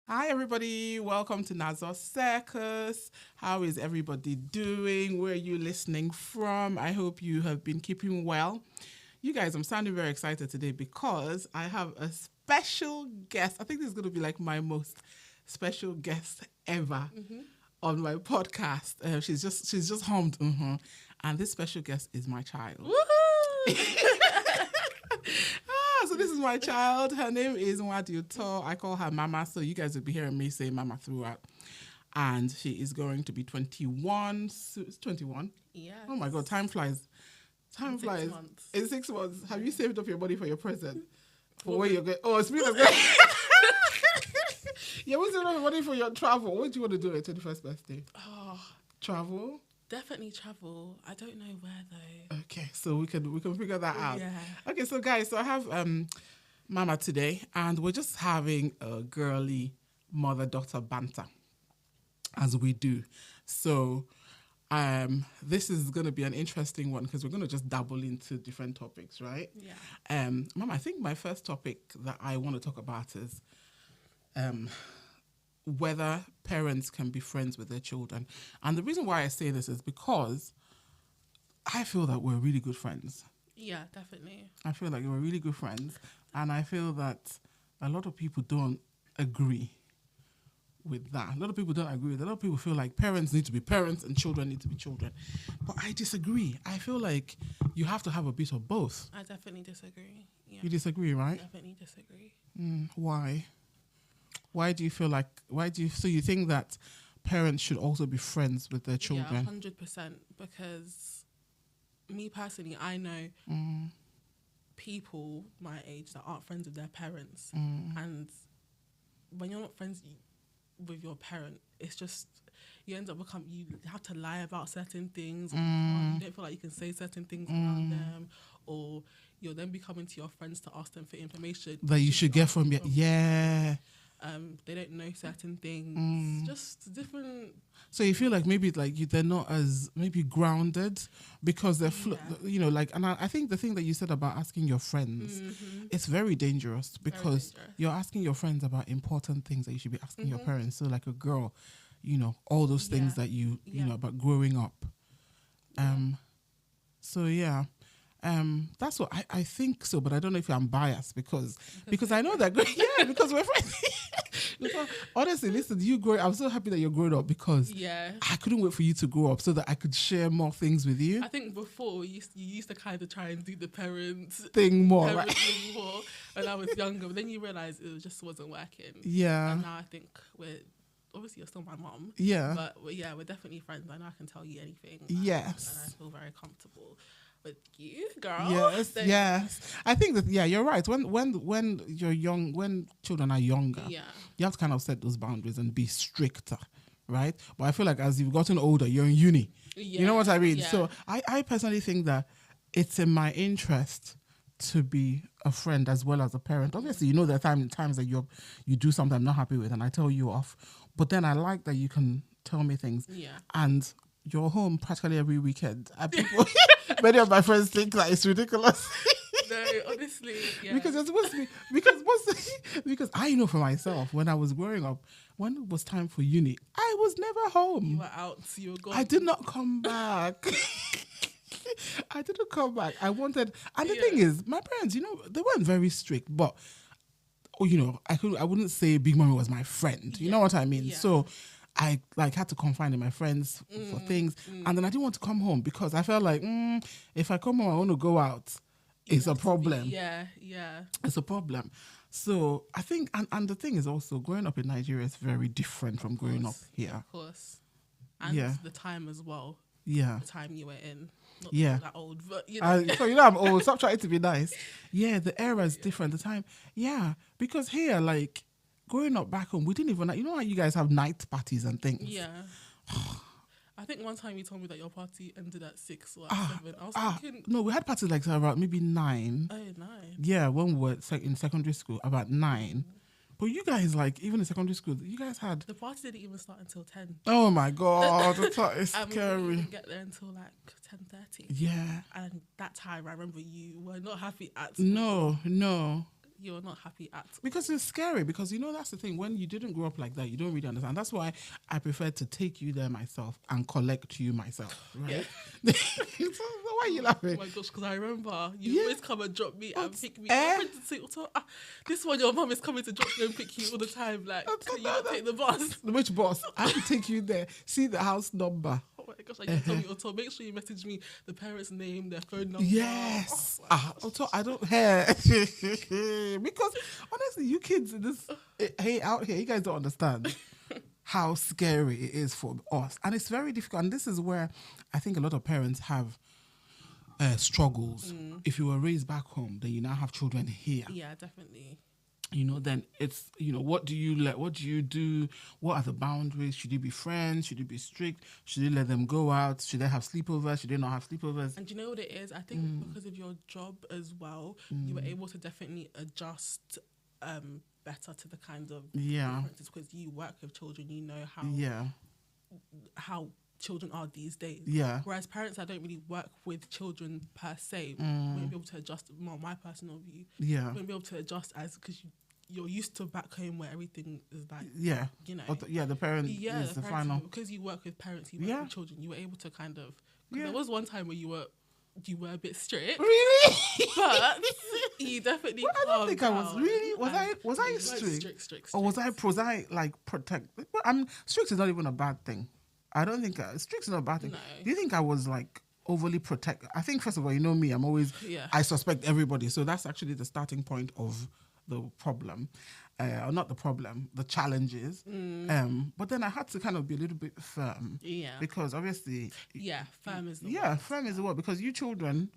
Hi everybody, welcome to Nazo Circus. How is everybody doing? Where are you listening from? I hope you have been keeping well. You guys, I'm sounding very excited today because I have a special guest. I think this is going to be like my most special guest ever on my podcast. She's just hummed, and this special guest is my child. So this is my child. Her name is Nwadiuto. I call her Mama, so you guys will be hearing me say Mama throughout. And she is going to be 21. So it's 21? Yeah. Oh my God, time flies. Time flies. 6 months. In 6 months. Have you saved up your money for your present? For where you're going? Oh, speaking of yeah, what's your money for your travel? What do you want to do at your 21st birthday? Oh, Travel? definitely travel. I don't know where though. Okay, so we can figure that out. Yeah. Okay, so guys, so I have Mama today, and we're just having a girly mother-daughter banter, as we do. So this is going to be an interesting one because we're going to just dabble into different topics, right? Yeah. Mama, I think my first topic that I want to talk about is whether parents can be friends with their children. And the reason why I say this is because I feel that we're really good friends. Yeah, definitely. I feel like we're really good friends. And I feel that a lot of people don't agree with that. A lot of people don't agree with that. A lot of people feel like parents need to be parents and children need to be children. But I disagree. I feel like you have to have a bit of both. I definitely disagree. Yeah. You disagree, right? Definitely disagree. Why? Why do you feel like, so you think that parents should also be friends with their children? Yeah, 100%. Because me personally, I know people my age that aren't friends with their parents. And when you're not friends with your parent, it's just, you have to lie about certain things. You don't feel like you can say certain things around them, or you'll then be coming to your friends to ask them for information that you should get from your, yeah. They don't know certain things. Just different. So you feel like maybe like they're not as maybe grounded because they're, you know, like, and I think the thing that you said about asking your friends, it's very dangerous because you're asking your friends about important things that you should be asking your parents. So like a girl, you know, all those things that you know, about growing up. So yeah. That's what I think so, but I don't know if I'm biased because I know that because we're friends. Because honestly, listen, I'm so happy that you're growing up because I couldn't wait for you to grow up so that I could share more things with you. I think before you used to kind of try and do the parents thing more, parents right? thing more when I was younger, but then you realise it just wasn't working. Yeah. And now I think obviously you're still my mom. Yeah. But we're definitely friends. I know I can tell you anything. Yes. And I feel very comfortable with you, girl. Yes, yes. I think that you're right. When you're young, when children are younger, you have to kind of set those boundaries and be stricter, right? But I feel like as you've gotten older, you're in uni. You know what I mean? Yeah. So I personally think that it's in my interest to be a friend as well as a parent. Obviously, you know there are times that you do something I'm not happy with and I tell you off. But then I like that you can tell me things. Yeah. And you're home practically every weekend. And people, many of my friends think that it's ridiculous. No, honestly, yeah. Because you're supposed to be, because I know for myself, when I was growing up, when it was time for uni, I was never home. You were out, you were gone. I did not come back. I didn't come back. I wanted, and the thing is, my parents, you know, they weren't very strict, but, you know, I wouldn't say Big Mommy was my friend. You know what I mean? Yeah. So I had to confine in my friends for things. And then I didn't want to come home because I felt like, if I come home, I want to go out. It's a problem. Yeah. It's a problem. So I think, and the thing is also, growing up in Nigeria is very different from growing up here. Of course. And the time as well. Yeah. The time you were in. Not that old, but you know. So you know I'm old. Stop trying to be nice. Yeah, the era is different. The time, because here, like, growing up back home, we didn't even, you know how you guys have night parties and things? Yeah. I think one time you told me that your party ended at 6 or at 7. I was thinking... No, we had parties like about maybe 9. Oh, 9. Yeah, when we were in secondary school, about 9. But you guys, like, even in secondary school, you guys had... The party didn't even start until 10. Oh, my God. It's And we scary. didn't even get there until like 10:30. Yeah. And that time, I remember you were not happy at school. No. You were not happy at school. Because it's scary. Because, that's the thing. When you didn't grow up like that, you don't really understand. That's why I prefer to take you there myself and collect you myself. Right? Yeah. So why are you laughing? Oh my gosh, because I remember you always come and drop me and pick me. This one, your mum is coming to drop you and pick you all the time. Like, can you not take the bus? Which bus? I have to take you there. See the house number. Oh my gosh, I just told you, make sure you message me the parents' name, their phone number. Yes. Oh, I don't hear. Because honestly, you kids in this out here, you guys don't understand how scary it is for us. And it's very difficult. And this is where I think a lot of parents have struggles. If you were raised back home, then you now have children here. Yeah, definitely. Then it's, what do you do? What are the boundaries? Should you be friends? Should you be strict? Should you let them go out? Should they have sleepovers? Should they not have sleepovers? And do you know what it is? I think because of your job as well, you were able to definitely adjust better to the kind of differences, because you work with children, you know how children are these days. Yeah. Whereas parents that don't really work with children per se won't be able to adjust. Well, my personal view, won't be able to adjust because you're used to back home where everything is like, the parent is the final. Because you work with parents, you work with children, you were able to kind of. There was one time where you were a bit strict. Really? But you definitely. I don't think I was really. Was I strict? Or was I like protect? Strict is not even a bad thing. I don't think strict is not a bad thing. No. Do you think I was like overly protect? I think first of all, you know me, I'm always I suspect everybody. So that's actually the starting point of the problem, or not the problem, the challenges. But then I had to kind of be a little bit firm. Yeah. Because obviously. Yeah, firm is the word. Yeah, firm is the word, because you children.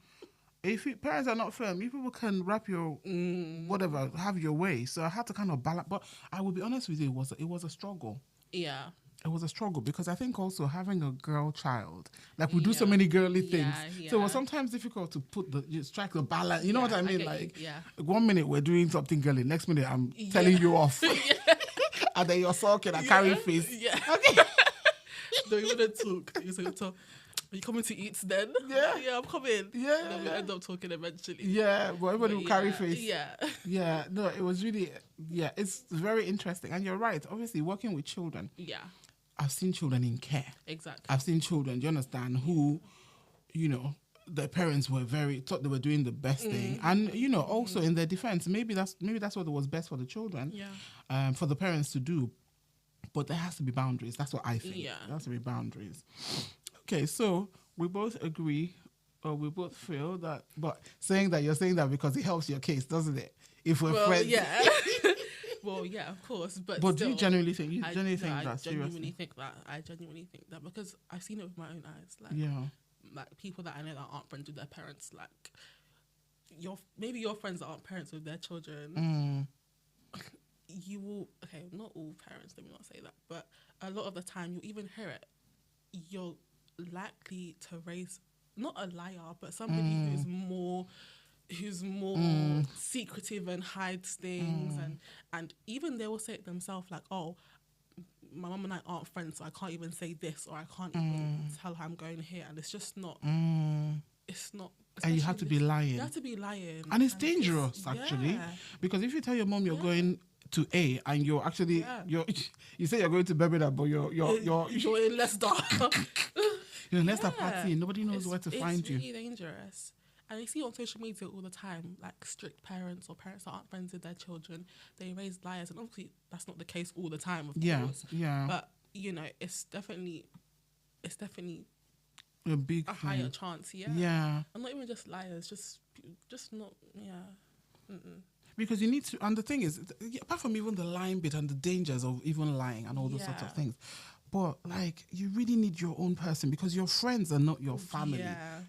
If parents are not firm, you people can wrap your whatever, have your way. So I had to kind of balance. But I will be honest with you, it was a struggle. Yeah. It was a struggle, because I think also having a girl child, like we do so many girly things. So it was sometimes difficult to strike the balance. You know what I mean? One minute we're doing something girly, next minute I'm telling you off. And then you're sulking and carrying face. Yeah. Okay. No, you wouldn't talk. You say, are you coming to eat then? Yeah, I'm coming. Yeah. Then we end up talking eventually. Yeah, but everybody will carry face. Yeah. Yeah, no, it was really, it's very interesting. And you're right, obviously working with children. Yeah. I've seen children in care. Exactly. I've seen children, do you understand, who, their parents thought they were doing the best thing. And, also in their defense, maybe that's what was best for the children. Yeah. For the parents to do. But there has to be boundaries. That's what I think. Yeah. There has to be boundaries. Okay, so we both agree, or we both feel that, but you're saying that because it helps your case, doesn't it? If we're friends. Yeah. Well, yeah, of course. But still, do you genuinely think? I genuinely think that because I've seen it with my own eyes. Like people that I know that aren't friends with their parents, like maybe your friends that aren't parents with their children. You will, not all parents, let me not say that, but a lot of the time you'll even hear it. You're likely to raise not a liar, but somebody who's more secretive and hides things, and even they will say it themselves, like, oh, my mum and I aren't friends, so I can't even say this, or I can't even tell her I'm going here, and it's just not. It's not. And you have to be lying. You have to be lying, and it's dangerous actually, because if you tell your mom you're going to A and you're actually you say you're going to Birmingham, but you're in Leicester. You're in Leicester party. Nobody knows where to find you. It's really dangerous. And I see on social media all the time, like strict parents or parents that aren't friends with their children, they raise liars, and obviously that's not the case all the time, of course. Yeah. But it's definitely a higher chance. Yeah. Yeah. And not even just liars, just not. Yeah. Because you need to, and the thing is, apart from even the lying bit and the dangers of even lying and all those sorts of things, but like you really need your own person, because your friends are not your family.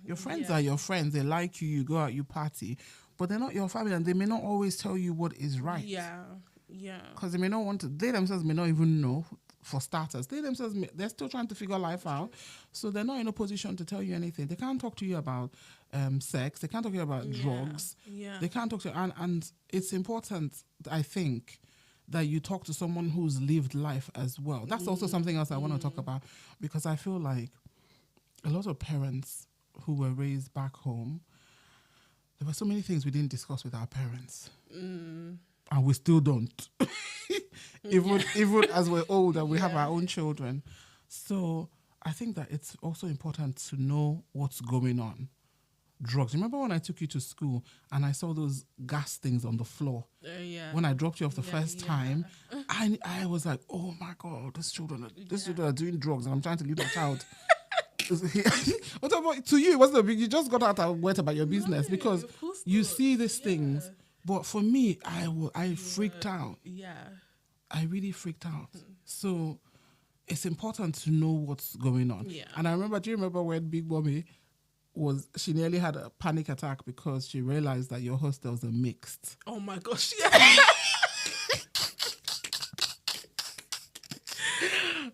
Your friends are your friends. They like you, you go out, you party, but they're not your family, and they may not always tell you what is right. Yeah. Because they may not want to, they themselves may not even know, for starters. They themselves, they're still trying to figure life out. So they're not in a position to tell you anything. They can't talk to you about sex. They can't talk to you about drugs. Yeah. They can't talk to you. And it's important, I think, that you talk to someone who's lived life as well. That's also something else I want to talk about, because I feel like a lot of parents who were raised back home, there were so many things we didn't discuss with our parents. And we still don't. even as we're older, we have our own children. So I think that it's also important to know what's going on. Drugs. Remember when I took you to school and I saw those gas things on the floor? When I dropped you off the first time, I was like, oh my God, these children are doing drugs, and I'm trying to leave my child. What about to you? It wasn't a big. You just got out and went about your business, because you see these things. But for me, I freaked out. Yeah, I really freaked out. So it's important to know what's going on. Yeah. And do you remember when Big Mommy she nearly had a panic attack because she realized that your hostels are mixed? Oh my gosh, yeah.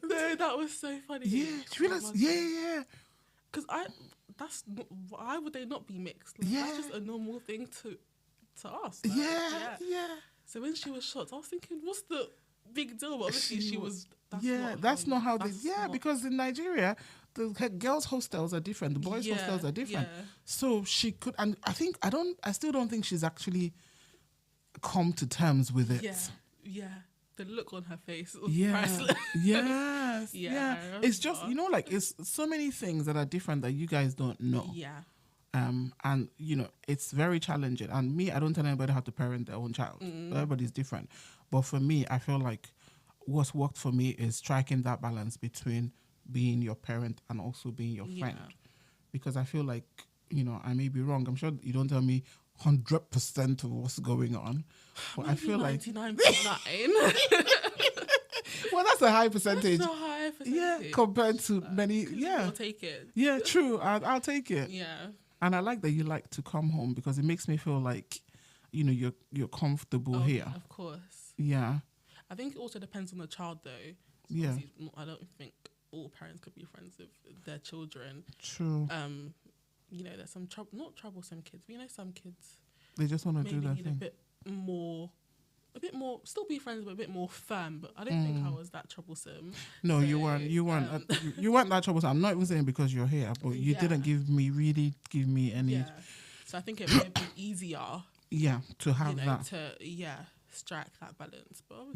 No, that was so funny. Yeah, she realized, yeah. Because why would they not be mixed? Like, that's just a normal thing to us. Like, yeah. So when she was shocked, I was thinking, what's the big deal? But obviously she was. Because in Nigeria, the girls' hostels are different, the boys' hostels are different. Yeah. So she could, and I still don't think she's actually come to terms with it. Yeah. The look on her face was priceless. Yes. Yeah. It's just, it's so many things that are different that you guys don't know. Yeah. And it's very challenging. And me, I don't tell anybody how to parent their own child. Everybody's different. But for me, I feel like what's worked for me is striking that balance between being your parent and also being your friend. Because I feel like, I may be wrong. I'm sure you don't tell me 100% of what's going on. But Maybe I feel 99.9. Well, that's a high percentage. That's a high percentage. Yeah, compared to many. Yeah. I'll take it. Yeah, true. I'll take it. Yeah. And I like that you like to come home, because it makes me feel like, you're comfortable here. Of course. Yeah. I think it also depends on the child, though. So yeah. I don't think all parents could be friends with their children. True. There's some not troublesome kids, but some kids they just want to do their thing. A bit more, still be friends, but a bit more firm. But I don't think I was that troublesome. No, you weren't. You weren't that troublesome. I'm not even saying because you're here, but you didn't give me any. Yeah. So I think it might be easier. Yeah, to have that. To strike that balance. But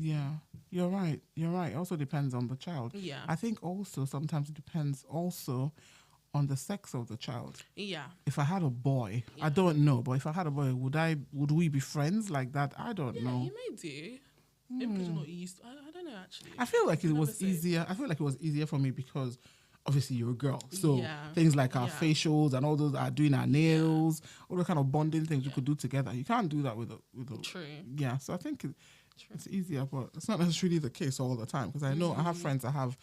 you're right. It also depends on the child. Yeah. I think also sometimes it depends also on the sex of the child. Yeah. If I had a boy, I don't know, but if I had a boy, would we be friends like that? I don't know. You may do. Maybe because you're not used. I don't know actually. I feel like it was easier. I feel like it was easier for me because obviously you're a girl. So things like our facials and all those are doing our nails, all the kind of bonding things we could do together. You can't do that with a True. Yeah. So I think it's easier, but it's not necessarily the case all the time, because I know I have friends that have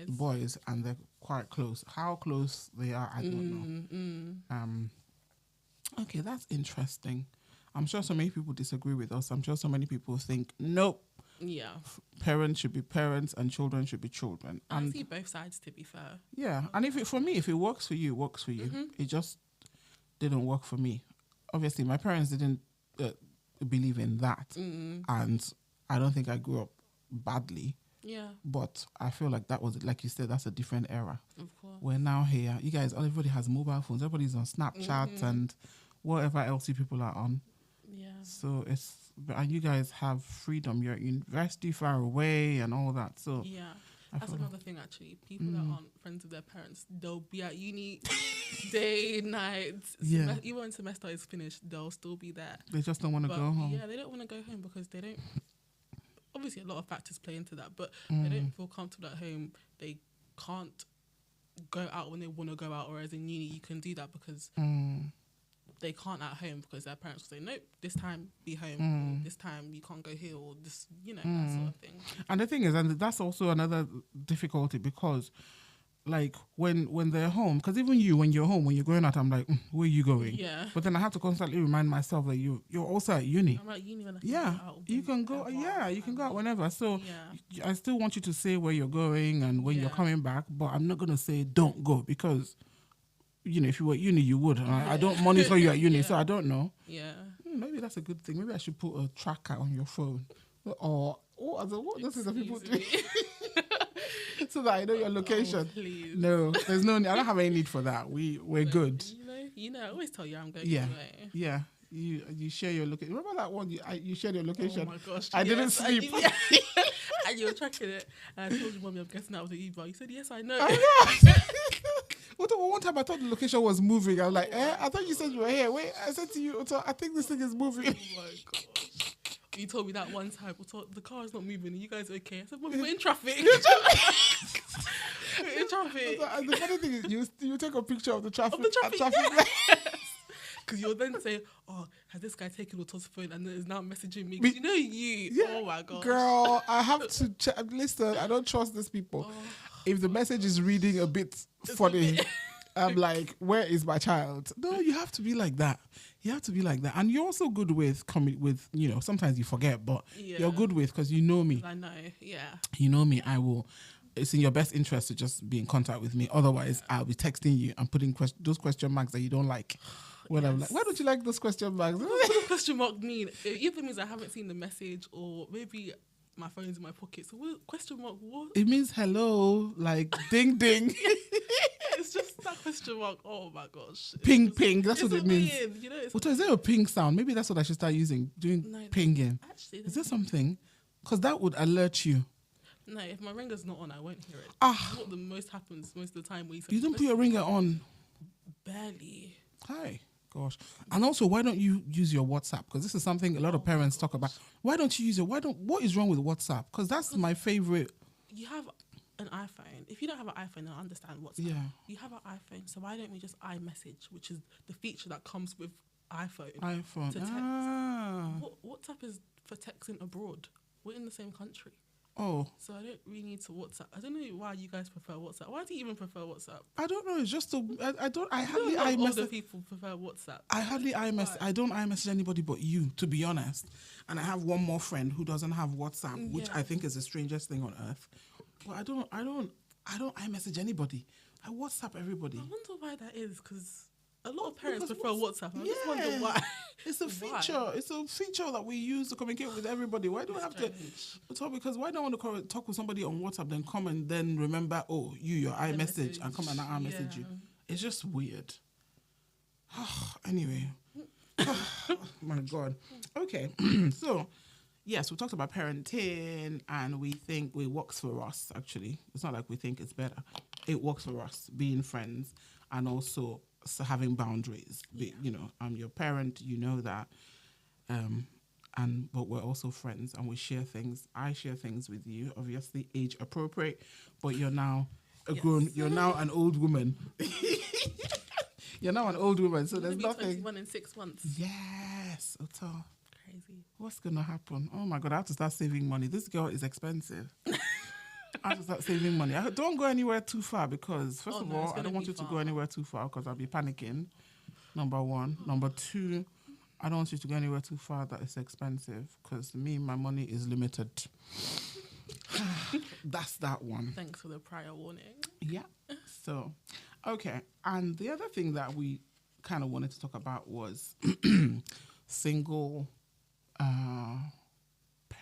boys and they're quite close. How close they are, I don't know. Okay, that's interesting. I'm sure so many people disagree with us. I'm sure so many people think, nope. Yeah. Parents should be parents and children should be children. I see both sides, to be fair. Yeah. And if it works for you, it works for you. It just didn't work for me. Obviously, my parents didn't believe in that. And I don't think I grew up badly. Yeah. But I feel like that was, like you said, that's a different era. Of course. We're now here. You guys, everybody has mobile phones. Everybody's on Snapchat and whatever else you people are on. Yeah. So and you guys have freedom. You're at university far away and all that. So yeah. That's another thing, actually. People that aren't friends with their parents, they'll be at uni day, night. Yeah. Even when semester is finished, they'll still be there. They just don't want to go home. Yeah, they don't want to go home because they don't. Obviously, a lot of factors play into that, but they don't feel comfortable at home. They can't go out when they want to go out, whereas in uni, you can do that because they can't at home because their parents will say, nope, this time be home, or this time you can't go here, or this, that sort of thing. And the thing is, and that's also another difficulty because, like, when they're home, because even you, when you're home, when you're going out, I'm like, where are you going? Yeah. But then I have to constantly remind myself that you're also at uni. I'm at uni when I can go out. You can go. Yeah, you can go out whenever. So I still want you to say where you're going and when you're coming back, but I'm not gonna say don't go because, if you were at uni, you would. I don't monitor you at uni, so I don't know. Yeah. maybe that's a good thing. Maybe I should put a tracker on your phone. Or what does the people do? So that I know your location. Please. No, there's no. I don't have any need for that. We're good. I always tell you I'm going. Yeah, anyway. yeah. You share your location. Remember that one? You shared your location. Oh my gosh! I didn't sleep. And you were tracking it. And I told you, Mommy, I'm guessing that was the Uber. You said, yes, I know. One time I thought the location was moving. I was like, I thought you said you were here. Wait, I said to you, Uto, I think this thing is moving. Oh my gosh. You told me that one time, Uto, the car is not moving. Are you guys okay? I said, Mommy, we're in traffic. We're in traffic. And the funny thing is, you take a picture of the traffic. Because you'll then say, oh, has this guy taken Uto's phone and then is now messaging me? 'Cause you know you. Yeah. Oh my gosh. Girl, I have to check. Listen, I don't trust these people. Oh. If the message is reading a bit funny, I'm like, where is my child? No, you have to be like that. You have to be like that. And you're also good with, sometimes you forget, but you're good with, because you know me. I know, yeah. You know me, I will. It's in your best interest to just be in contact with me. Otherwise, I'll be texting you and putting those question marks that you don't like. When I'm like, why don't you like those question marks? What does question mark mean? It either means I haven't seen the message, or maybe my phone's in my pocket. So what question mark? What? It means hello, like ding ding. It's just that question mark. Oh my gosh. Ping ping. That's what it means. Weird, you know, is there a ping sound? Maybe that's what I should start using. Pinging. Actually, is there something? Because that would alert you. No, if my ringer's not on, I won't hear it. What the most happens most of the time. You don't put your ringer on. Barely. Hi. Gosh. And also, why don't you use your WhatsApp? Because this is something a lot of parents talk about. Why don't you use it? What is wrong with WhatsApp? Because that's my favorite. You have an iPhone. If you don't have an iPhone, I understand WhatsApp. Yeah. You have an iPhone, so why don't we just iMessage, which is the feature that comes with iPhone. To text. WhatsApp is for texting abroad. We're in the same country. Oh. So I don't really need to WhatsApp. I don't know why you guys prefer WhatsApp. Why do you even prefer WhatsApp? I don't know. It's just I hardly iMessage. People prefer WhatsApp. I hardly iMessage. I don't iMessage anybody but you, to be honest. And I have one more friend who doesn't have WhatsApp, which I think is the strangest thing on earth. But I don't iMessage anybody. I WhatsApp everybody. I wonder why that is, because a lot of parents prefer WhatsApp. I just wonder why. It's a feature. It's a feature that we use to communicate with everybody. Why do I have to talk? Because why don't I want to talk with somebody on WhatsApp, then come and then remember, your iMessage, and come and iMessage you. It's just weird. Anyway. Oh, my God. Okay. So, yes, we talked about parenting, and we think it works for us, actually. It's not like we think it's better. It works for us, being friends, and also having boundaries. I'm your parent, you know that. But we're also friends, and we share things. I share things with you, obviously age appropriate, but you're now you're now an old woman. You're now an old woman, so there's nothing. 21 in 6 months. Yes, Otto. Crazy. What's gonna happen? Oh my God, I have to start saving money. This girl is expensive. I have to start saving money. Don't go anywhere too far, because first of all, I don't want you to go anywhere too far, because I'll be panicking. Number one. Number two, I don't want you to go anywhere too far that is expensive, because my money is limited. That's that one. Thanks for the prior warning. Yeah. So, okay. And the other thing that we kind of wanted to talk about was single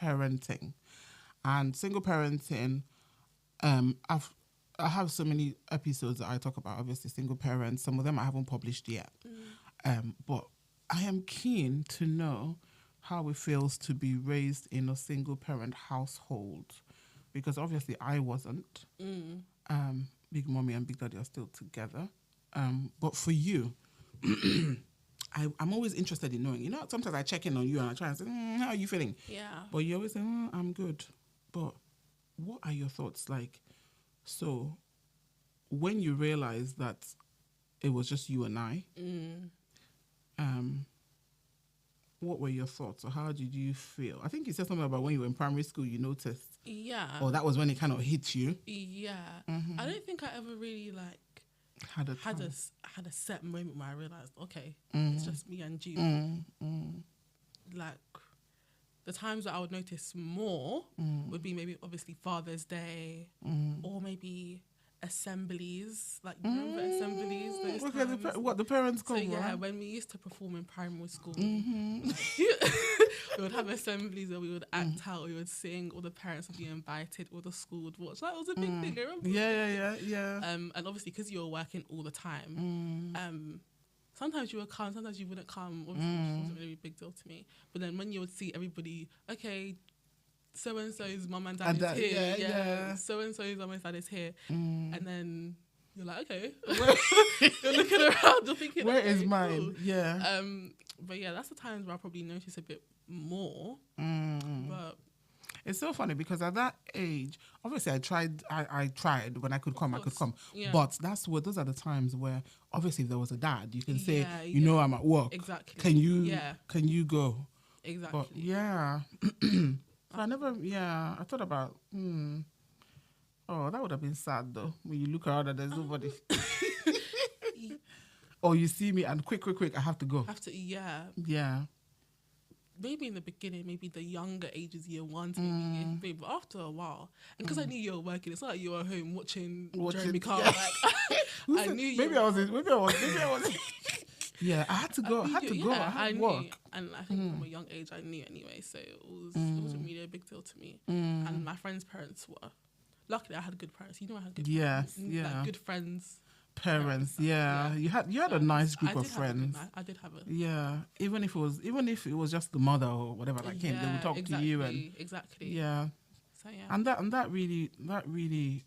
parenting. And single parenting, I have so many episodes that I talk about, obviously, single parents. Some of them I haven't published yet. But I am keen to know how it feels to be raised in a single parent household, because obviously I wasn't. Big Mommy and Big Daddy are still together. But for you, I'm always interested in knowing. Sometimes I check in on you and I try and say, how are you feeling? Yeah. But you always say, I'm good. But what are your thoughts like? So when you realized that it was just you and I, what were your thoughts, or how did you feel? I think you said something about when you were in primary school, you noticed. Yeah. Or that was when it kind of hit you. Yeah. I don't think I ever really had a set moment where I realized, okay, it's just me and you. Like, the times that I would notice more would be maybe obviously Father's Day, or maybe assemblies, like remember assemblies? Those Okay, times. what the parents So come, yeah, right? when we used to perform in primary school, Mm-hmm. we would have assemblies where we would act out, we would sing, all the parents would be invited, all the school would watch. That was a big thing, I remember. Yeah. And obviously, because you were working all the time, sometimes you would come, sometimes you wouldn't come. Obviously, it wasn't really a big deal to me. But then when you would see everybody, okay, so and so's mum and dad is here, yeah. so and so's mum and dad is here, and then you're like, okay, you're looking around, you're thinking, Where okay, is mine? cool. Yeah. But yeah, that's the times where I probably notice a bit more. But It's so funny because at that age, obviously I tried when I could come, I could come. Yeah. But those are the times where obviously if there was a dad, you can say, Yeah, you know, I'm at work. Exactly. Can you go? Exactly. But yeah. I thought about, oh, that would have been sad though. When you look around and there's nobody. Or you see me and quick, I have to go. Yeah. Maybe in the beginning, maybe the younger ages, year 1 to maybe year 3, but after a while, and because I knew you were working, it's not like you were home watching Jeremy Carl. Yeah. Like, I knew you. Maybe I was. Yeah, I had to go. I had work. And I think from a young age, I knew anyway, so it wasn't really a big deal to me. And my friends' parents were. Luckily, I had good parents. You know, I had good parents. Like, good friends. Parents, yeah. You had a nice group of friends. I did have a. Yeah, even if it was just the mother or whatever that came, they would talk to you and exactly. Yeah. So yeah. And that really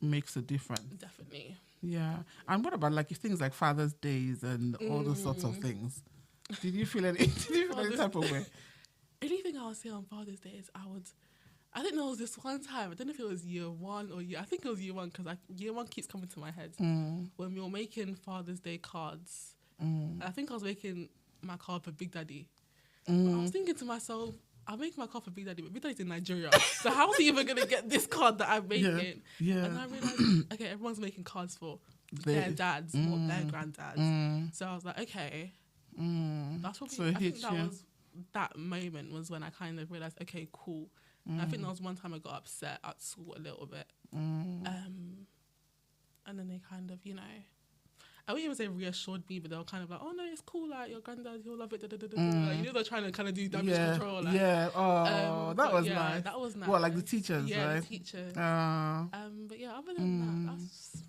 makes a difference. Definitely. Yeah. And what about like things like Father's Days and all those sorts of things? Did you feel any type of way? Anything I would say on Father's Day is I think there was this one time, I don't know if it was year 1 or I think it was year 1 because year 1 keeps coming to my head. When we were making Father's Day cards, I think I was making my card for Big Daddy. I was thinking to myself, I'll make my card for Big Daddy, but Big Daddy's in Nigeria. So how's he even going to get this card that I'm making? Yeah. And I realised, okay, everyone's making cards for their dads or their granddads. So I was like, okay. That's probably, So I think that moment was when I kind of realised, okay, cool. I think there was one time I got upset at school a little bit. And then they kind of, I wouldn't even say reassured me, but they were kind of like, oh no, it's cool, like your granddad, he'll love it. Like, they're trying to kind of do damage control. Like, that was nice. That was nice. What, like the teachers, yeah, right? the teachers. But yeah, other than that, that's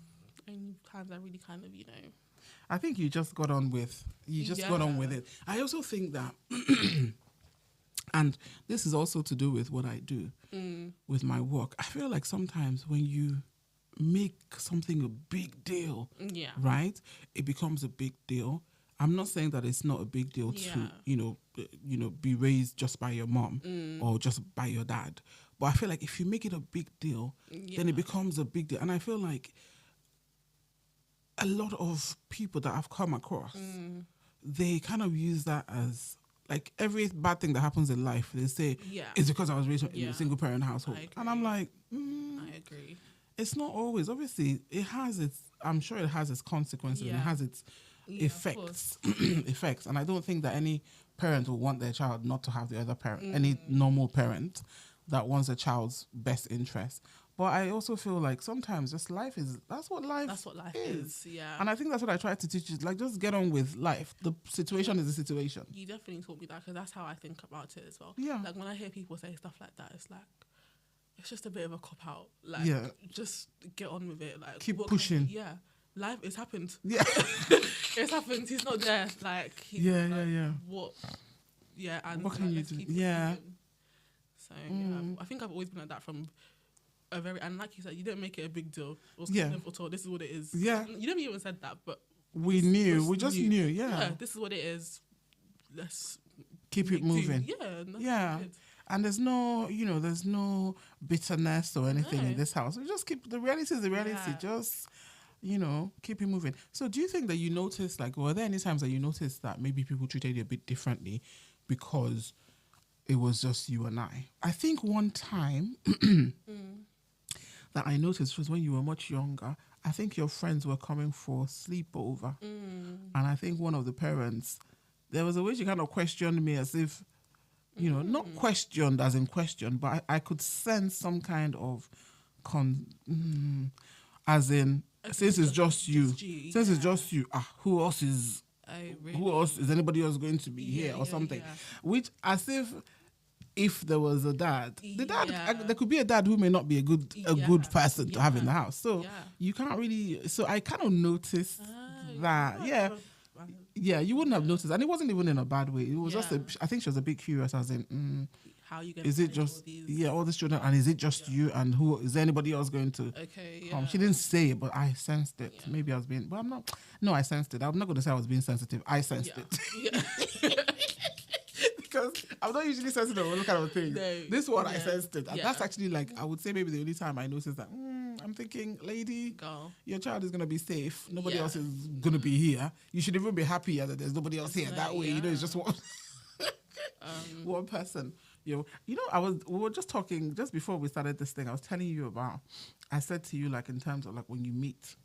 the only times I really kind of, I think you just got on with it. I also think that and this is also to do with what I do with my work. I feel like sometimes when you make something a big deal, right, it becomes a big deal. I'm not saying that it's not a big deal to, be raised just by your mom or just by your dad. But I feel like if you make it a big deal, then it becomes a big deal. And I feel like a lot of people that I've come across, they kind of use that as like every bad thing that happens in life, they say it's because I was raised in a single parent household. And I'm like, I agree. It's not always. Obviously, I'm sure it has its consequences and it has its effects. effects. And I don't think that any parent will want their child not to have the other parent, any normal parent that wants a child's best interest. But I also feel like sometimes just that's what life is. Yeah. And I think that's what I try to teach you. Like, just get on with life. The situation is the situation. You definitely taught me that because that's how I think about it as well. Yeah. Like, when I hear people say stuff like that, it's like, it's just a bit of a cop-out. Like, just get on with it. Like, keep pushing. Life, it's happened. Yeah. It's happened. He's not there. Like, what? Yeah. And what can you do? Yeah. So, I think I've always been like that from and like you said, you didn't make it a big deal. It was kind of told, this is what it is. Yeah. You never even said that, but we knew. We just knew. Yeah. This is what it is. Let's keep it moving. Yeah. And there's no bitterness or anything in this house. We just keep the reality is the reality. Just keep it moving. So do you think that you noticed, like, were there any times that you noticed that maybe people treated you a bit differently because it was just you and I? I think one time that I noticed was when you were much younger. I think your friends were coming for sleepover. And I think one of the parents, there was a way she kind of questioned me as if, not questioned as in question, but I could sense some kind of, As in, since it's just you, since it's yeah. just you, who else is? Who else is anybody else going to be here or something? Yeah. Which, as if there was a dad, the dad, Yeah. there could be a dad who may not be a good person to have in the house. So Yeah. you can't really. So I kind of noticed that. Yeah. Yeah, you wouldn't have noticed, and it wasn't even in a bad way. It was just Yeah. I think she was a bit curious, as in, How you going is it just all these children, and is it just you, and who is there anybody else going to? Okay. come? Yeah. She didn't say it, but I sensed it. Yeah. Maybe I was being, but I'm not. No, I sensed it. I'm not going to say I was being sensitive. I sensed it. Yeah. Because I'm not usually sensitive on all kind of things. No, This one, I yeah, sensed it. And yeah. that's actually like, I would say maybe the only time I noticed that, I'm thinking, lady, Go. your child is going to be safe. Nobody Yeah. else is going to be here. You should even be happier that there's nobody else here. That way, it's just one, one person. We were just talking, just before we started this thing, I was telling you about, I said to you, like, in terms of like when you meet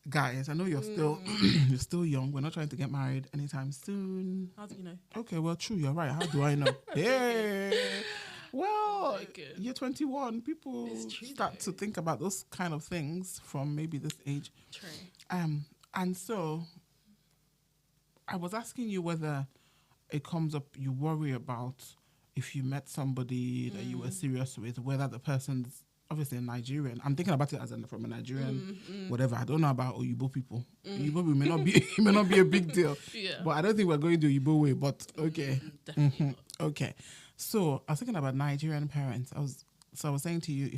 guys, I know you're still you're still young. We're not trying to get married anytime soon. How do you know? Okay, well, true, you're right. How do I know? Hey, well, Okay. you're 21. People It's true, start to think about those kind of things from maybe this age. True. And so I was asking you whether it comes up, you worry about if you met somebody that you were serious with, whether the person's obviously a Nigerian. I'm thinking about it as from a Nigerian, whatever. I don't know about Oyibo people. Oyibo people may not be it may not be a big deal. Yeah. But I don't think we're going the Oyibo way. But okay, Definitely not. okay. So I was thinking about Nigerian parents. I was saying to you,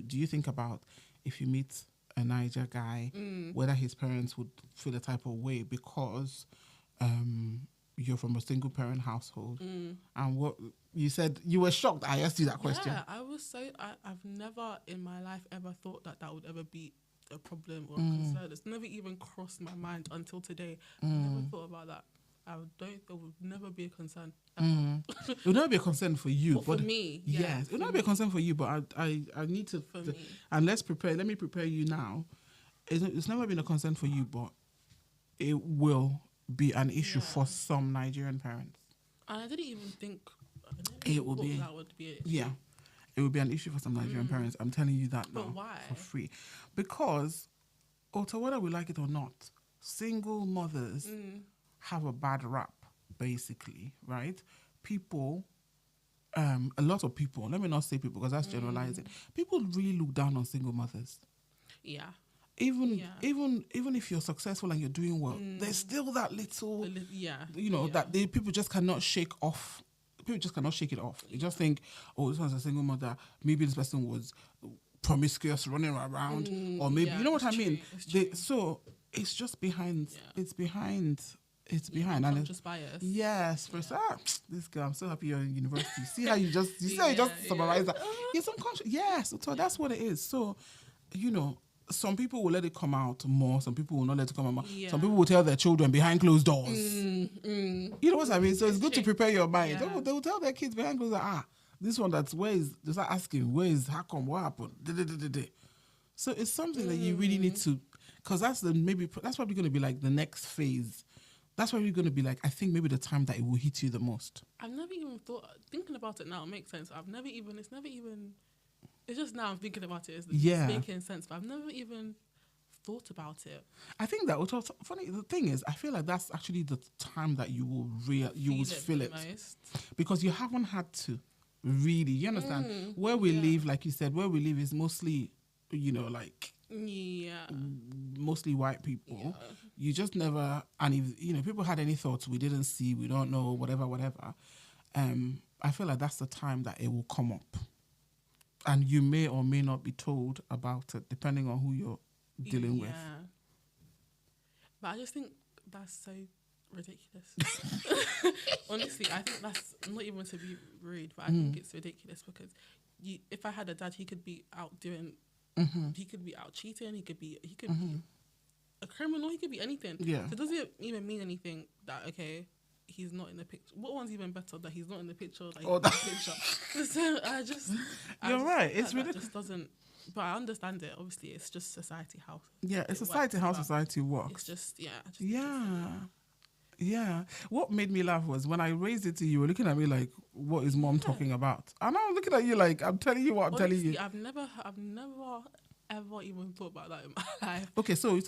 do you think about if you meet a Niger guy, whether his parents would feel a type of way because you're from a single parent household, and what you said, you were shocked I asked you that question. Yeah, I was so I've never in my life ever thought that would ever be a problem or a concern. It's never even crossed my mind until today. I never thought about that. It would never be a concern. It would not be a concern for you, but for me, yeah, yes, it would not be a concern for you. But I need to, me. and let me prepare you now. It's never been a concern for you, but it will be an issue for some Nigerian parents. And I didn't even think It will be. that would be it. Yeah, it will be an issue for some Nigerian parents. I'm telling you that now. But why? For free, because, also whether we like it or not, single mothers have a bad rap, basically, right? People, a lot of people, let me not say people because that's generalizing. People really look down on single mothers. Yeah. Even if you're successful and you're doing well, there's still that little, that people just cannot shake off. People just cannot shake it off. They just think, oh, this one's a single mother. Maybe this person was promiscuous, running around, or maybe you know what I mean. So it's just behind. Yeah. It's behind. And just bias. Yes, first, this girl, I'm so happy you're in university. See how you just summarize that. It's unconscious. Yes, so that's what it is. So, some people will let it come out more. Some people will not let it come out more. Yeah. Some people will tell their children behind closed doors. You know what I mean? So it's good to prepare your mind. Yeah. They will tell their kids behind closed doors, this one they start asking, how come, what happened? So it's something that you really need to, because that's probably going to be like the next phase. That's probably going to be like, I think maybe the time that it will hit you the most. I've never even thinking about it now, it makes sense. It's just now I'm thinking about it. It's making sense, but I've never even thought about it. I think that funny. The thing is, I feel like that's actually the time that you will feel it most. Because you haven't had to really. You understand? Where we live, like you said, where we live is mostly, mostly white people. Yeah. You just never, and if people had any thoughts we didn't see, we don't know, whatever. I feel like that's the time that it will come up. And you may or may not be told about it, depending on who you're dealing with. But I just think that's so ridiculous. Honestly, I think that's not even to be rude, but I think it's ridiculous because if I had a dad, he could be out doing, he could be out cheating, he could be a criminal, he could be anything. Yeah. So it doesn't even mean anything that, okay, he's not in the picture. What one's even better that he's not in the picture? So you're right. It's really just doesn't. But I understand it. Obviously, it's just society how. Yeah, it's society how society works. It's just Yeah. What made me laugh was when I raised it to you, you were looking at me like, "What is mom talking about?" And I was looking at you like, "I'm telling you what I'm telling you." I've never ever even thought about that in my life. Okay, so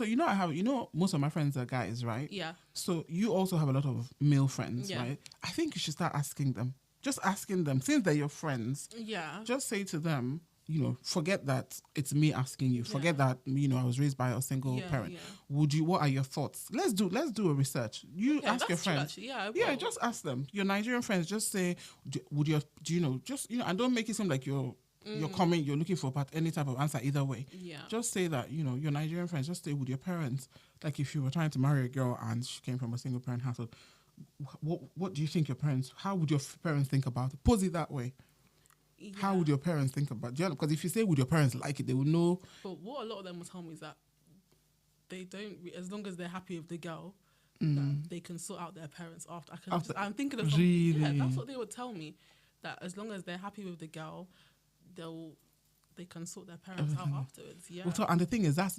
most of my friends are guys, right? Yeah. So you also have a lot of male friends, Yeah. right? I think you should start asking them. Just asking them, since they're your friends, Yeah. just say to them, forget that it's me asking you. Forget that, I was raised by a single parent. Yeah. What are your thoughts? Let's do a research. You ask your friends. True, actually. Yeah, just ask them. Your Nigerian friends, just say, and don't make it seem like you're looking for any type of answer either way. Yeah. Just say that, your Nigerian friends, just stay with your parents. Like if you were trying to marry a girl and she came from a single parent household, what do you think how would your parents think about it? Pose it that way. Yeah. How would your parents think about it? Because if you say, would your parents like it, they will know. But what a lot of them will tell me is that they don't, as long as they're happy with the girl, that they can sort out their parents after. I'm thinking of something. Really? Yeah, that's what they would tell me. That as long as they're happy with the girl, they can sort their parents out afterwards. Yeah. Well, and the thing is, that's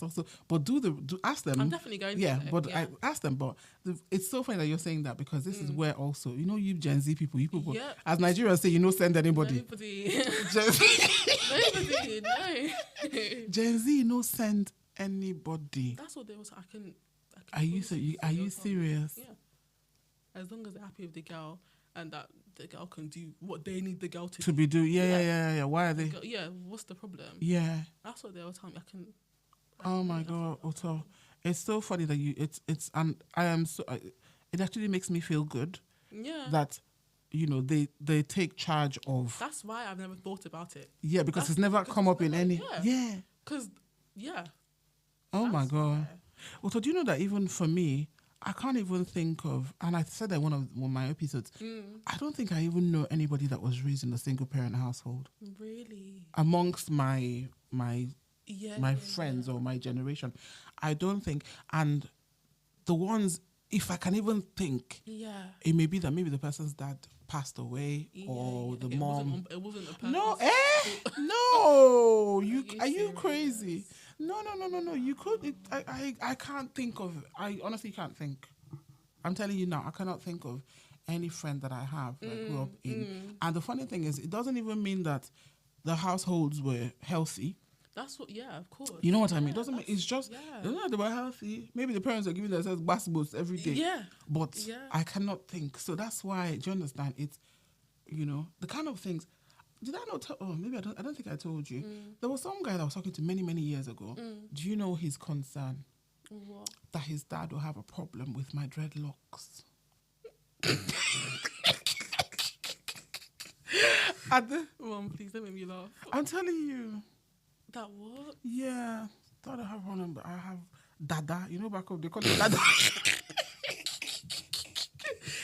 also. But ask them. I'm definitely going. Yeah, to but I ask them. But it's so funny that you're saying that, because this is where also, you Gen Z people, as Nigerians say, send anybody. Nobody. Gen Z. Nobody. No. Gen Z, send anybody. That's what they was. Are you serious? Yeah. As long as they're happy with the girl and that the girl can do what they need the girl to be doing. Yeah. Why are they? What's the problem? Yeah. That's what they were telling me. Oh my God, Otto. It's so funny that it's and I am so. It actually makes me feel good. Yeah. That, they take charge of. That's why I've never thought about it. Yeah, because it's never come up in any. Yeah. Because, Oh my God. Otto, do you know that even for me, I can't even think of, and I said that in one of my episodes, I don't think I even know anybody that was raised in a single parent household. Really? Amongst my friends or my generation. I don't think. And the ones, if I can even think, it may be that maybe the person's dad passed away or the mom. It wasn't a person. No, no. Are you crazy? No. You could. I can't think of. I honestly can't think. I'm telling you now, I cannot think of any friend that I have that I grew up in. And the funny thing is, it doesn't even mean that the households were healthy. That's what. Yeah, of course. You know what I mean? It doesn't mean it's just. They were healthy. Maybe the parents are giving themselves basketballs every day. Yeah. But I cannot think. So that's why. Do you understand? It's, the kind of things. Did I not tell? Oh, maybe I don't think I told you. There was some guy that I was talking to many, many years ago. Do you know his concern? What? That his dad will have a problem with my dreadlocks. Mom, please don't make me laugh. I'm telling you. That what? Yeah. Thought I have one, but I have Dada. Back up, they call it Dada.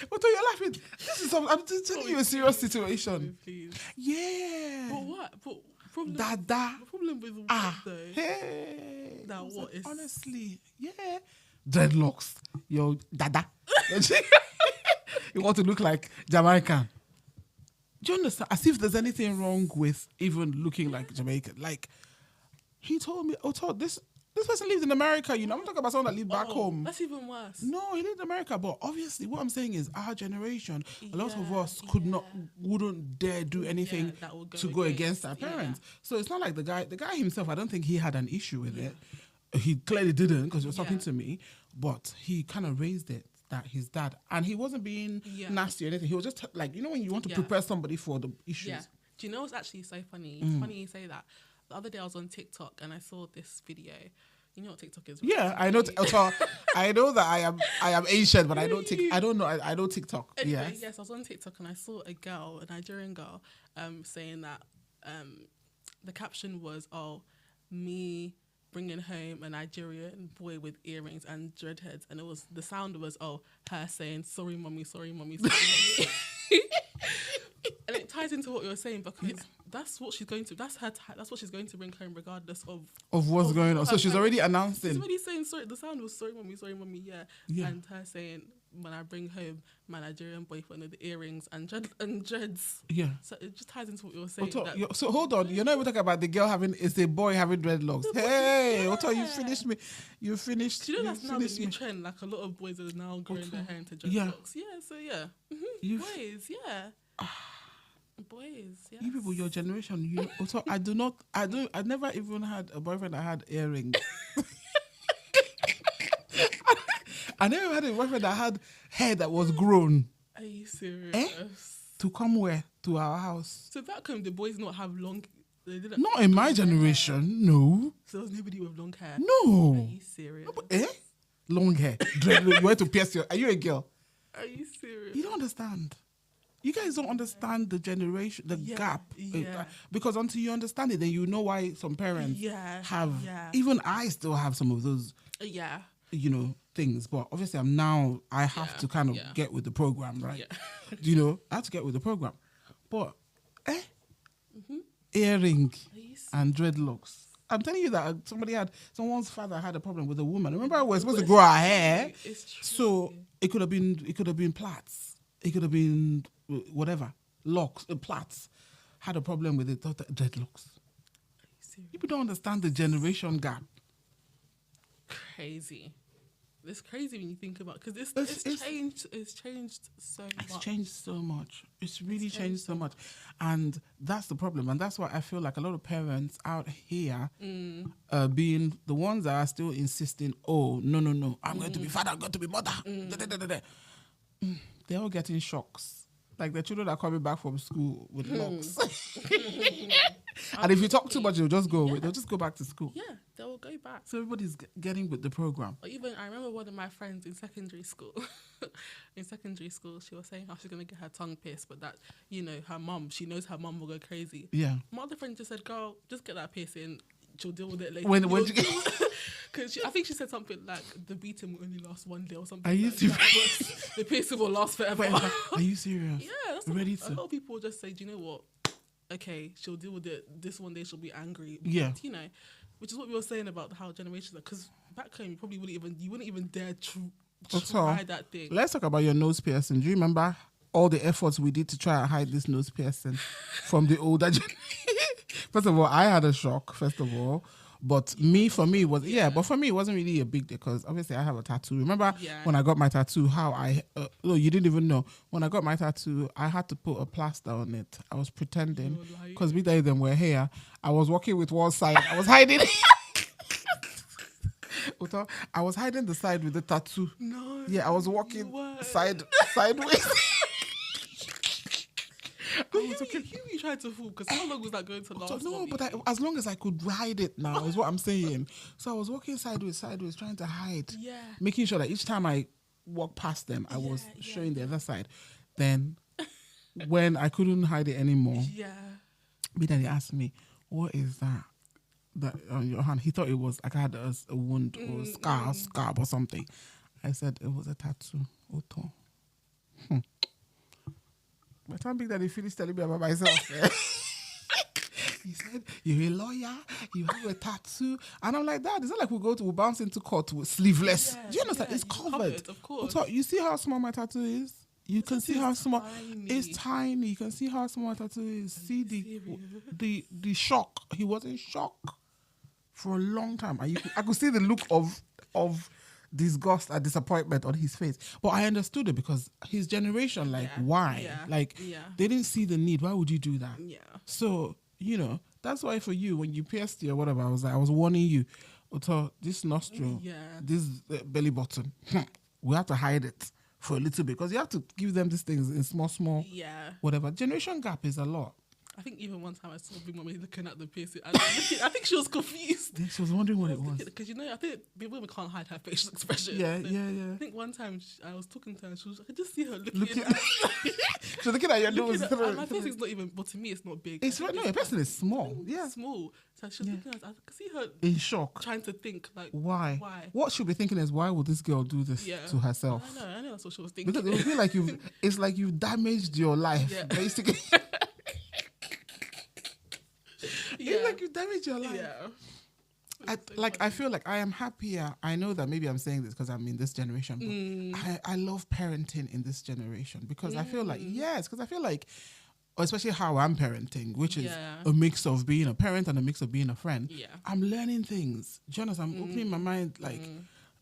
But you're laughing. This is I'm just telling you a serious situation. Please. Yeah. But what? But problem. Dada. The problem with what though? Hey. That what is honestly, yeah. Dreadlocks. Yo, Dada. You want to look like Jamaican. Do you understand? As if there's anything wrong with even looking like Jamaican. Like, he told me, this person lives in America, I'm talking about someone that lives back home. That's even worse. No, he lives in America, but obviously what I'm saying is our generation, a lot of us wouldn't dare do anything to go against our parents. So it's not like the guy himself, I don't think he had an issue with it. He clearly didn't, because he was talking to me, but he kind of raised it, that his dad, and he wasn't being nasty or anything. He was just like, when you want to prepare somebody for the issues. Yeah. Do you know what's actually so funny? It's funny you say that. The other day I was on TikTok and I saw this video. You know what TikTok is? Right? Yeah, I know. I know that I am Asian, but I don't I don't know. I know TikTok. Anyway, yes, I was on TikTok and I saw a Nigerian girl, saying that the caption was, me bringing home a Nigerian boy with earrings and dreadheads, and the sound was her saying sorry mommy, sorry mommy, sorry mommy. And it ties into what you're saying, because that's what she's going to. That's what she's going to bring home, regardless of what's going on. So she's already announcing. She's already saying sorry. The sound was sorry mommy, yeah. And her saying, when I bring home my Nigerian boyfriend with the earrings and dreads. Yeah. So it just ties into what you're saying. So hold on, you're not even talking about the girl it's a boy having dreadlocks. Hey, Otto, you finished me. You finished. Do you know that's now the new trend? Like, a lot of boys are now growing their hair into dreadlocks. Yeah. So yeah. Boys, yeah. Boys, yes. You people, your generation, you also I never even had a boyfriend that had earrings. I never had a boyfriend that had hair that was grown. Are you serious? To come where? To our house. So back home, the boys not have long. They didn't. Not in my generation, no. So there was nobody with long hair. No. Are you serious? No, but, long hair. You want to pierce your... Are you a girl? Are you serious? You don't understand. You guys don't understand the generation, the gap. Yeah. Because until you understand it, then you know why some parents have... Even I still have some of those... things. But obviously I have to kind of get with the program, right? Yeah. I have to get with the program. But, earring and dreadlocks. I'm telling you that someone's father had a problem with a woman. Remember, we're supposed to grow our hair. It's true. So it could have been plaits. It could have been whatever. Locks, plaits. Had a problem with it. Dreadlocks. People don't understand the generation gap. Crazy. It's crazy when you think about because it's changed. It's changed so much. It's changed so much. It's really changed so much, and that's the problem. And that's why I feel like a lot of parents out here, being the ones that are still insisting, "Oh, no, I'm going to be father. I'm going to be mother." They're all getting shocks. Like the children are coming back from school with locks. And if you talk too much, they'll just go away. They'll just go back to school. Yeah, they'll go back. So everybody's getting with the program. Or even, I remember one of my friends in secondary school. She was saying how she's going to get her tongue pierced, but that, her mum, she knows her mum will go crazy. Yeah. My other friend just said, girl, just get that piercing. She'll deal with it later. When you get... Because I think she said something like the beating will only last one day or something. Are you serious? The piercing will last forever. Are you serious? Yeah, that's ready a lot of people just say, do you know what? Okay, she'll deal with it. This one day she'll be angry. Yeah. But, which is what we were saying about how generations are. Because back home, you wouldn't even dare try that thing. Let's talk about your nose piercing. Do you remember all the efforts we did to try and hide this nose piercing from the older generation? First of all, I had a shock, But for me, it wasn't really a big deal because obviously I have a tattoo. Remember when I got my tattoo, you didn't even know. When I got my tattoo, I had to put a plaster on it. I was pretending because we them were here. I was walking with one side. I was hiding. I was hiding the side with the tattoo. No. Yeah, I was walking sideways. Who you tried to fool? Because how long was that going to last? No, but as long as I could hide it now is what I'm saying. So I was walking sideways, trying to hide. Yeah. Making sure that each time I walked past them, I was showing the other side. Then when I couldn't hide it anymore, he asked me, what is that on your hand? He thought it was like I had a wound or scar or something. I said it was a tattoo. Oto. By the time Big Daddy finished telling me about myself, he said, "You're a lawyer, you have a tattoo." And I'm like, Dad, it's not like we'll bounce into court with sleeveless. Do you understand? It's covered. Of course. So you see how small my tattoo is? You can see how small. It's tiny. You can see how small my tattoo is. See the shock. He was in shock for a long time. I could see the look of disgust and disappointment on his face. But I understood it because his generation, why? Yeah. They didn't see the need. Why would you do that? Yeah. So, that's why for you, when you pierced your whatever, I was warning you, Oto, this nostril, this belly button, we have to hide it for a little bit because you have to give them these things in small, whatever. Generation gap is a lot. I think even one time I saw Big Mommy looking at the piercing. I think she was confused. She was wondering what it was. Because, I think Big Mommy can't hide her facial expression. Yeah. I think one time I was talking to her and I could just see her looking She's looking at your nose. My face is not even, but to me it's not big. It's right. No, your person is small. Yeah. Small. So she was looking at us. I could see her in shock. Trying to think, why? What she'll be thinking is, why would this girl do this to herself? I know that's what she was thinking. Because it would feel like it's like you've damaged your life, basically. It's like you damage your life. Yeah. I feel like I am happier. I know that maybe I'm saying this because I'm in this generation, but I love parenting in this generation because I feel like, especially how I'm parenting, which is a mix of being a parent and a mix of being a friend. Yeah. I'm learning things. Jonas, I'm opening my mind,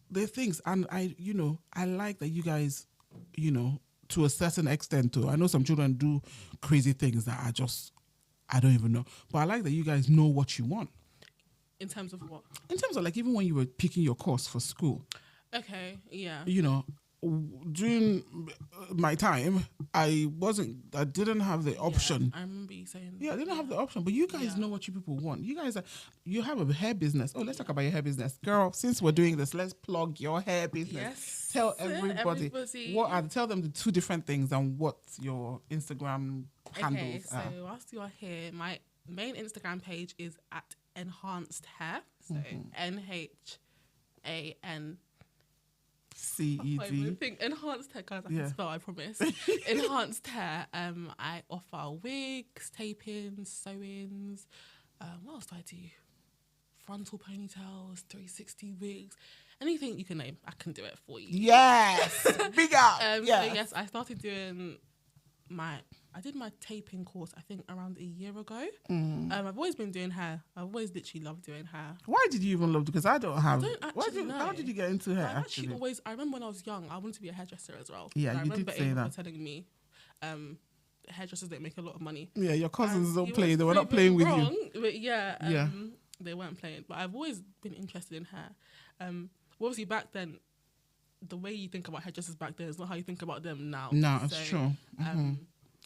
there are things. And I like that you guys, to a certain extent too. I know some children do crazy things that are just, I don't even know. But I like that you guys know what you want. In terms of what? In terms of like, even when you were picking your course for school, Okay, yeah. you know, during my time, I didn't have the option. I remember you saying Yeah, I didn't have the option. But you guys know what you people want. You have a hair business. Oh, let's talk about your hair business. Girl, since we're doing this, let's plug your hair business. Yes. Tell everybody. Tell them the two different things and what your Instagram handles are. So whilst you're here, my main Instagram page is at enhanced hair. So NHAN. CED. Enhanced hair, guys. I can spell, I promise. Enhanced hair. I offer wigs, tapings, sew-ins. What else do I do? Frontal ponytails, 360 wigs. Anything you can name, I can do it for you. Yes, big up. So yes, I started doing I did my taping course, I think, around a year ago. I've always been doing hair. I've always literally loved doing hair. Why did you even love it? Because I don't have. How did you get into hair? I remember when I was young, I wanted to be a hairdresser as well. Yeah, you did say that. I remember telling me, hairdressers don't make a lot of money. Yeah, your cousins don't play. They were not playing with you. But they weren't playing. But I've always been interested in hair. Obviously, back then, the way you think about hairdressers back then is not how you think about them now. No, it's true.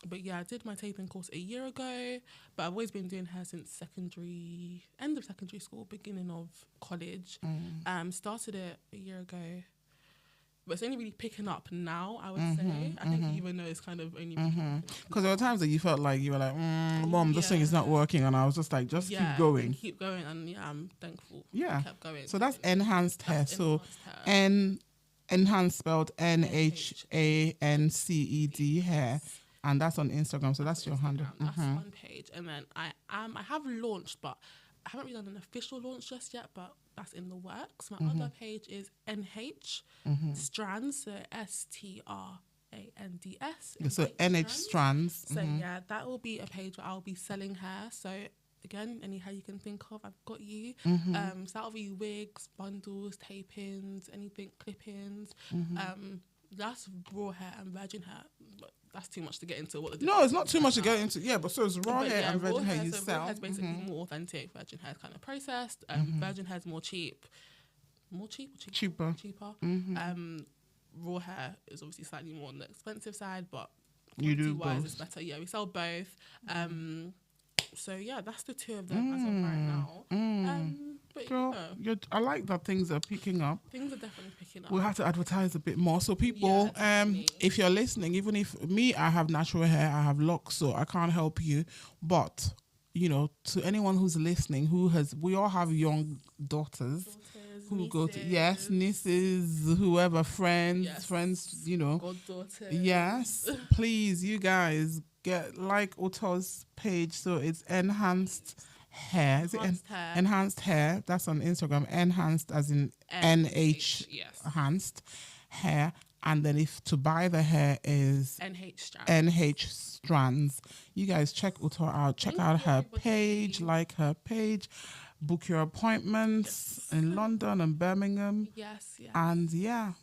But yeah, I did my taping course a year ago, but I've always been doing hair since end of secondary school, beginning of college. Started it a year ago, but it's only really picking up now, I would say. I think even though it's kind of only because there were times that you felt like you were like, Mom, this thing is not working, and I was just like, keep going. Keep going, and I'm thankful. Yeah. Kept going. So that's enhanced hair. So enhanced spelled NHANCED hair. And that's on Instagram, so that's your handle. That's one page, and then I have launched, but I haven't really done an official launch just yet. But that's in the works. My other page is NH Strands, so STRANDS. So NH Strands. So that will be a page where I'll be selling hair. So again, any hair you can think of, I've got you. So that'll be wigs, bundles, tapings, anything, clip-ins. That's raw hair and virgin hair, but that's too much to get into. No, it's not too much to get into. Yeah, but so it's raw hair and virgin hair you sell. Raw hair is basically more authentic. Virgin hair is kind of processed. Virgin hair is more cheap. Cheaper. Raw hair is obviously slightly more on the expensive side, but you do both. It's better. Yeah, we sell both. So yeah, that's the two of them as of right now. But girl, I like that things are picking up. Things are definitely picking up. We have to advertise a bit more. So people, if you're listening, even if I have natural hair, I have locks, so I can't help you. But, to anyone who's listening, we all have young daughters who nieces. go to, nieces, whoever, friends, Goddaughter. Yes, please, you guys, get like Uto's page. So it's enhanced hair. Enhanced hair. That's on Instagram. Enhanced as in NH. Yes. Enhanced hair. And then if to buy the hair is NH Strands. You guys check Uto out. Check out her page. Like her page. Book your appointments in London and Birmingham. Yes. And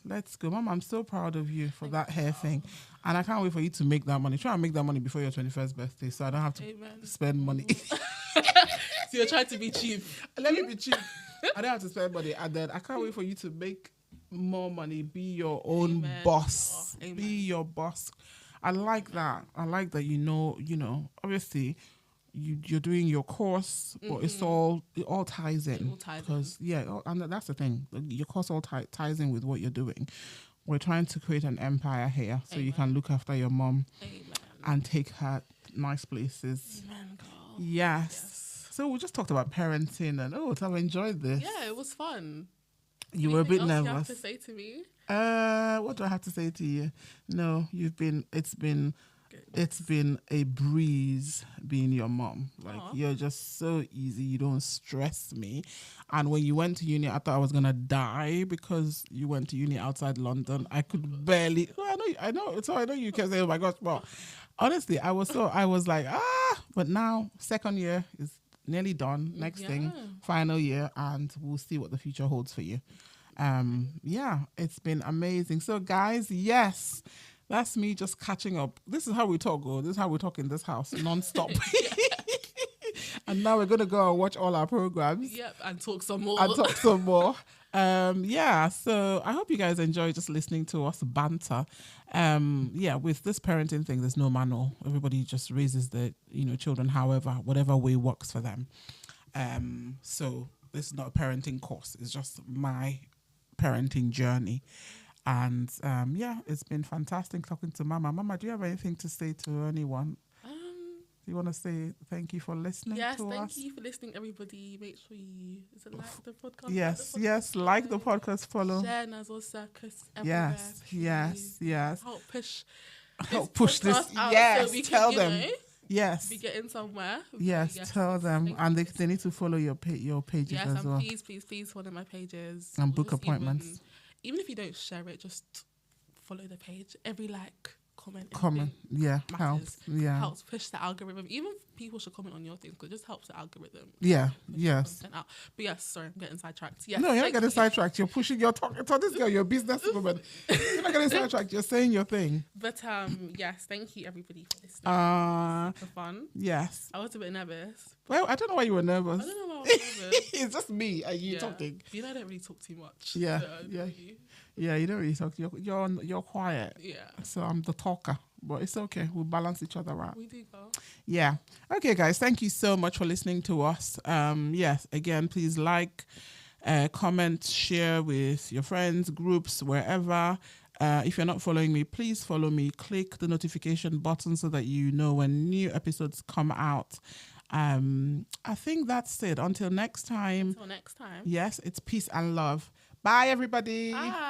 let's go. Mom, I'm so proud of you for that hair thing. And I can't wait for you to make that money. Try and make that money before your 21st birthday so I don't have to spend money. So you're trying to be cheap. Let me be cheap. I don't have to spend money. And then I can't wait for you to make more money. Be your own boss. Be your boss. I like that. I like that obviously you're doing your course, but it all ties in. Because and that's the thing. Your course all ties in with what you're doing. We're trying to create an empire here so you can look after your mom and take her nice places. Amen, girl. Yes. So we just talked about parenting and I've enjoyed this. Yeah, it was fun. You were a bit nervous. You have to say to me? What do I have to say to you? No, it's been a breeze being your mom. Like, you're just so easy. You don't stress me. And when you went to uni, I thought I was going to die because you went to uni outside London. I could barely, I know. So I know you can say, oh my gosh, but honestly, I was like, but now second year is nearly done. Next thing, final year, and we'll see what the future holds for you. It's been amazing. So guys, yes, That's me just catching up. This is how we talk, oh. This is how we talk in this house, non-stop. And now we're going to go and watch all our programs. Yep, and talk some more. Yeah, so I hope you guys enjoy just listening to us banter. Yeah, with this parenting thing, there's no manual. Everybody just raises the children whatever way works for them. So this is not a parenting course. It's just my parenting journey. And yeah, it's been fantastic talking to Mama. Mama, do you have anything to say to anyone? Do you want to say thank you for listening to us? Yes, thank you for listening, everybody. Make sure you like the podcast. Yes, like the podcast, follow. Share Nazos Circus everywhere. Yes. Help push this out. Yes, so we tell can, them. Yes. Be getting somewhere. Yes, tell them. And they need to follow your pages as well. Please follow my pages. And book appointments. Even if you don't share it, just follow the page. Every comment, helps push the algorithm. Even people should comment on your things because it just helps the algorithm. Yes. Out. But yes, sorry, I'm getting sidetracked. Yes, no, you're not getting sidetracked. You're pushing. You're talking to this girl. You're a businesswoman. You're not getting sidetracked. You're saying your thing. But yes, thank you everybody for listening. For fun. Yes. I was a bit nervous. Well, I don't know why you were nervous. I don't know why I was nervous. It's just me and you talking. You know, I don't really talk too much. Yeah, you don't really talk. You're quiet. Yeah. So I'm the talker, but it's okay. We'll balance each other out. We do, girl. Yeah. Okay, guys. Thank you so much for listening to us. Yes. Again, please like, comment, share with your friends, groups, wherever. If you're not following me, please follow me. Click the notification button so that you know when new episodes come out. I think that's it. Until next time. Yes, it's peace and love. Bye, everybody. Bye.